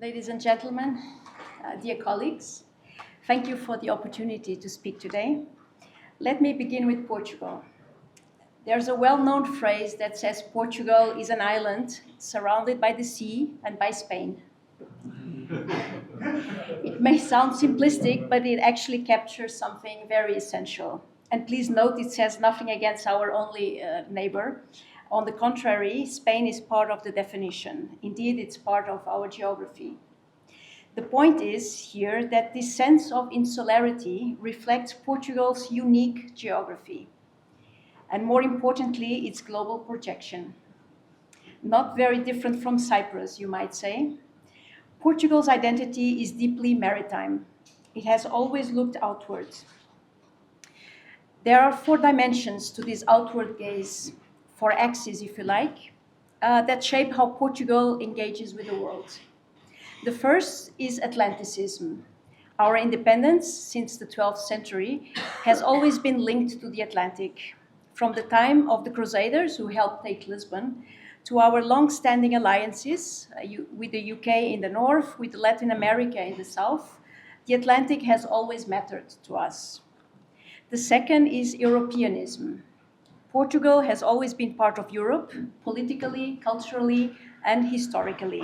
Ladies and gentlemen, dear colleagues, thank you for the opportunity to speak today. Let me begin with Portugal. There's a well-known phrase that says Portugal is an island surrounded by the sea and by Spain. It may sound simplistic, but it actually captures something very essential. And please note, it says nothing against our only neighbor. On the contrary, Spain is part of the definition. Indeed, it's part of our geography. The point is here that this sense of insularity reflects Portugal's unique geography, and more importantly, its global projection. Not very different from Cyprus, you might say. Portugal's identity is deeply maritime. It has always looked outwards. There are 4 dimensions to this outward gaze, 4 axes, if you like, that shape how Portugal engages with the world. The first is Atlanticism. Our independence since the 12th century has always been linked to the Atlantic, from the time of the Crusaders who helped take Lisbon, to our long-standing alliances with the UK in the north, with Latin America in the south. The Atlantic has always mattered to us. The second is Europeanism. Portugal has always been part of Europe, politically, culturally, and historically.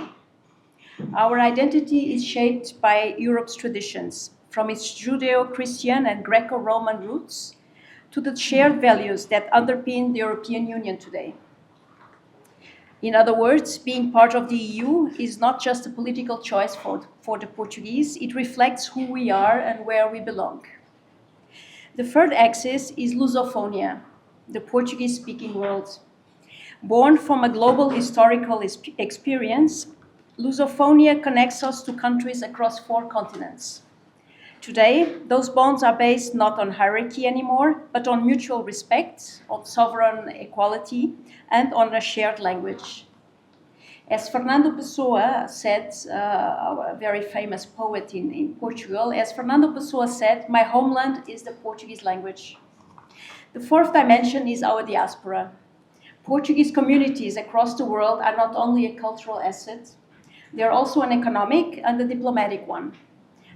Our identity is shaped by Europe's traditions, from its Judeo-Christian and Greco-Roman roots to the shared values that underpin the European Union today. In other words, being part of the EU is not just a political choice for the Portuguese, it reflects who we are and where we belong. The third axis is Lusophonia, the Portuguese-speaking world. Born from a global historical experience, Lusophonia connects us to countries across 4 continents. Today, those bonds are based not on hierarchy anymore, but on mutual respect, on sovereign equality, and on a shared language. As Fernando Pessoa said, a very famous poet in Portugal, as Fernando Pessoa said, "My homeland is the Portuguese language." The 4th dimension is our diaspora. Portuguese communities across the world are not only a cultural asset, they are also an economic and a diplomatic one,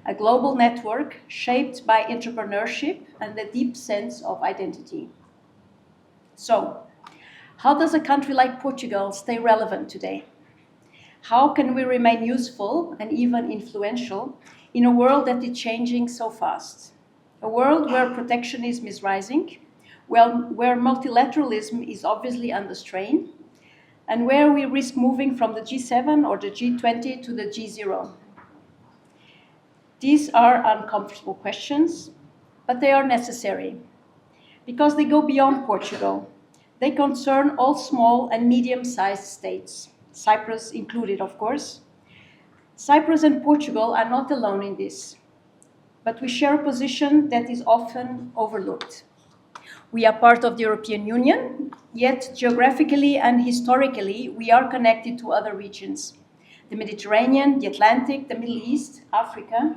a global network shaped by entrepreneurship and a deep sense of identity. So, how does a country like Portugal stay relevant today? How can we remain useful and even influential in a world that is changing so fast? A world where protectionism is rising, where multilateralism is obviously under strain, and where we risk moving from the G7 or the G20 to the G0. These are uncomfortable questions, but they are necessary because they go beyond Portugal. They concern all small and medium-sized states, Cyprus included, of course. Cyprus and Portugal are not alone in this, but we share a position that is often overlooked. We are part of the European Union, yet geographically and historically, we are connected to other regions: the Mediterranean, the Atlantic, the Middle East, Africa.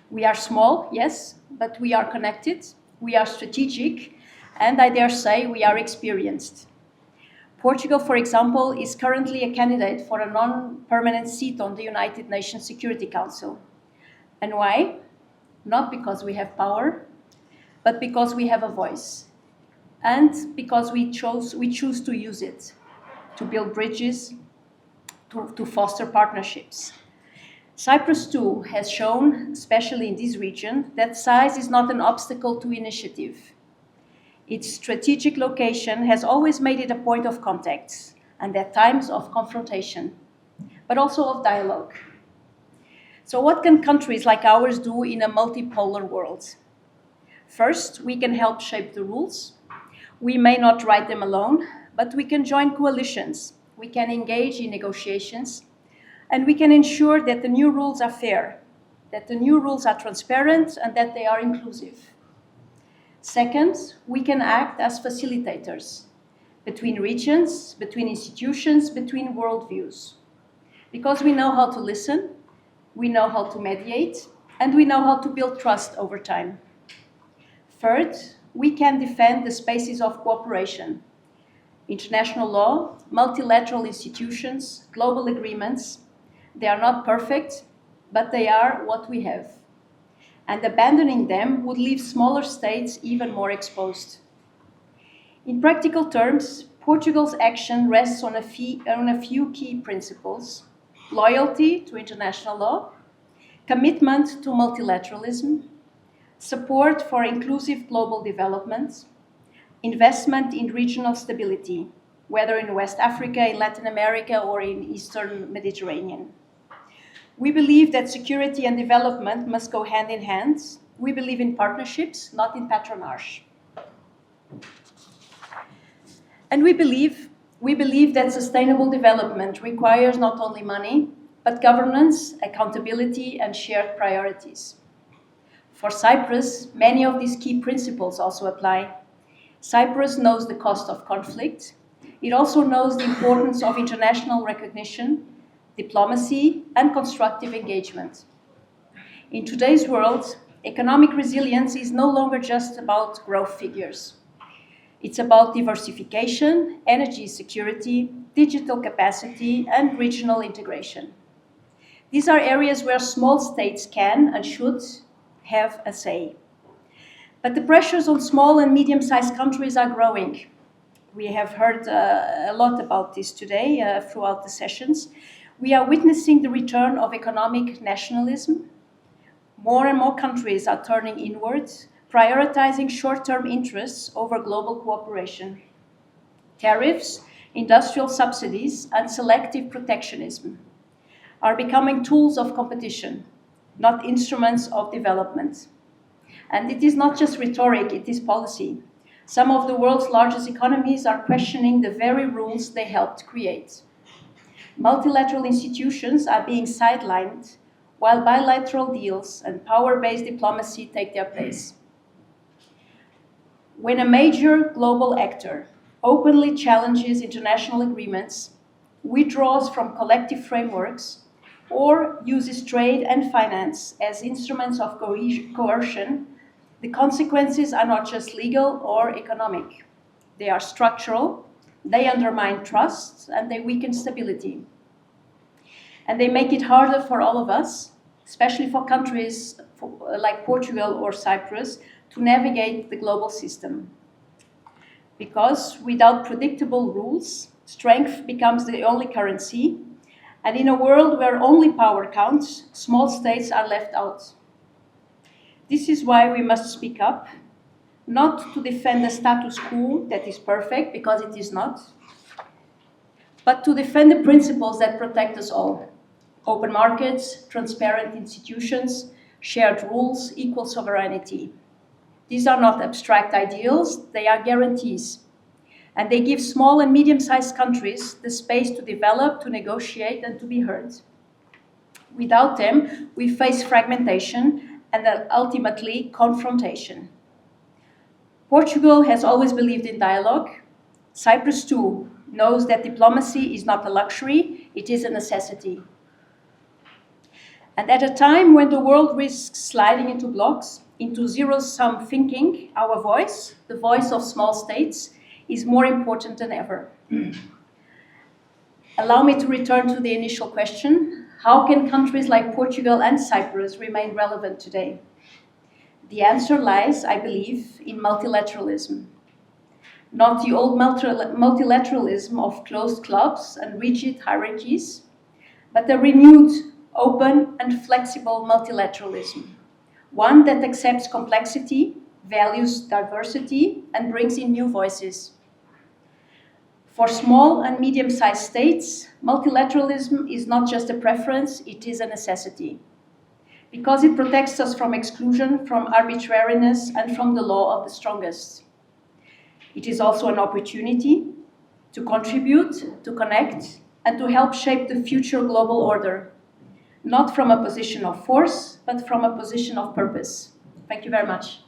We are small, yes, but we are connected, we are strategic, and I dare say we are experienced. Portugal, for example, is currently a candidate for a non-permanent seat on the United Nations Security Council. And why? Not because we have power, but because we have a voice, and because we choose to use it, to build bridges, to foster partnerships. Cyprus, too, has shown, especially in this region, that size is not an obstacle to initiative. Its strategic location has always made it a point of contact, and at times of confrontation, but also of dialogue. So what can countries like ours do in a multipolar world? First, we can help shape the rules. We may not write them alone, but we can join coalitions. We can engage in negotiations, and we can ensure that the new rules are fair, that the new rules are transparent, and that they are inclusive. Second, we can act as facilitators between regions, between institutions, between worldviews, because we know how to listen, we know how to mediate, and we know how to build trust over time. Third, we can defend the spaces of cooperation: international law, multilateral institutions, global agreements, They are not perfect, but they are what we have. And abandoning them would leave smaller states even more exposed. In practical terms, Portugal's action rests on a few key principles: loyalty to international law, commitment to multilateralism, support for inclusive global development, investment in regional stability, whether in West Africa, in Latin America, or in Eastern Mediterranean. We believe that security and development must go hand in hand. We believe in partnerships, not in patronage. And we believe that sustainable development requires not only money, but governance, accountability, and shared priorities. For Cyprus, many of these key principles also apply. Cyprus knows the cost of conflict. It also knows the importance of international recognition, diplomacy, and constructive engagement. In today's world, economic resilience is no longer just about growth figures. It's about diversification, energy security, digital capacity, and regional integration. These are areas where small states can and should have a say. But the pressures on small and medium-sized countries are growing. We have heard a lot about this today throughout the sessions. We are witnessing the return of economic nationalism. More and more countries are turning inwards, prioritizing short-term interests over global cooperation. Tariffs, industrial subsidies, and selective protectionism are becoming tools of competition, not instruments of development. And it is not just rhetoric, it is policy. Some of the world's largest economies are questioning the very rules they helped create. Multilateral institutions are being sidelined, while bilateral deals and power-based diplomacy take their place. When a major global actor openly challenges international agreements, withdraws from collective frameworks, or uses trade and finance as instruments of coercion, the consequences are not just legal or economic. They are structural, they undermine trust, and they weaken stability. And they make it harder for all of us, especially for countries like Portugal or Cyprus, to navigate the global system. Because without predictable rules, strength becomes the only currency, and in a world where only power counts, small states are left out. This is why we must speak up, not to defend the status quo that is perfect, because it is not, but to defend the principles that protect us all: open markets, transparent institutions, shared rules, equal sovereignty. These are not abstract ideals, they are guarantees. And they give small and medium-sized countries the space to develop, to negotiate, and to be heard. Without them, we face fragmentation and ultimately confrontation. Portugal has always believed in dialogue. Cyprus too knows that diplomacy is not a luxury, it is a necessity. And at a time when the world risks sliding into blocks, into zero-sum thinking, our voice, the voice of small states, is more important than ever. Allow me to return to the initial question: how can countries like Portugal and Cyprus remain relevant today? The answer lies, I believe, in multilateralism. Not the old multilateralism of closed clubs and rigid hierarchies, but a renewed, open, and flexible multilateralism. One that accepts complexity, values diversity, and brings in new voices. For small and medium-sized states, multilateralism is not just a preference, it is a necessity. Because it protects us from exclusion, from arbitrariness, and from the law of the strongest. It is also an opportunity to contribute, to connect, and to help shape the future global order, not from a position of force, but from a position of purpose. Thank you very much.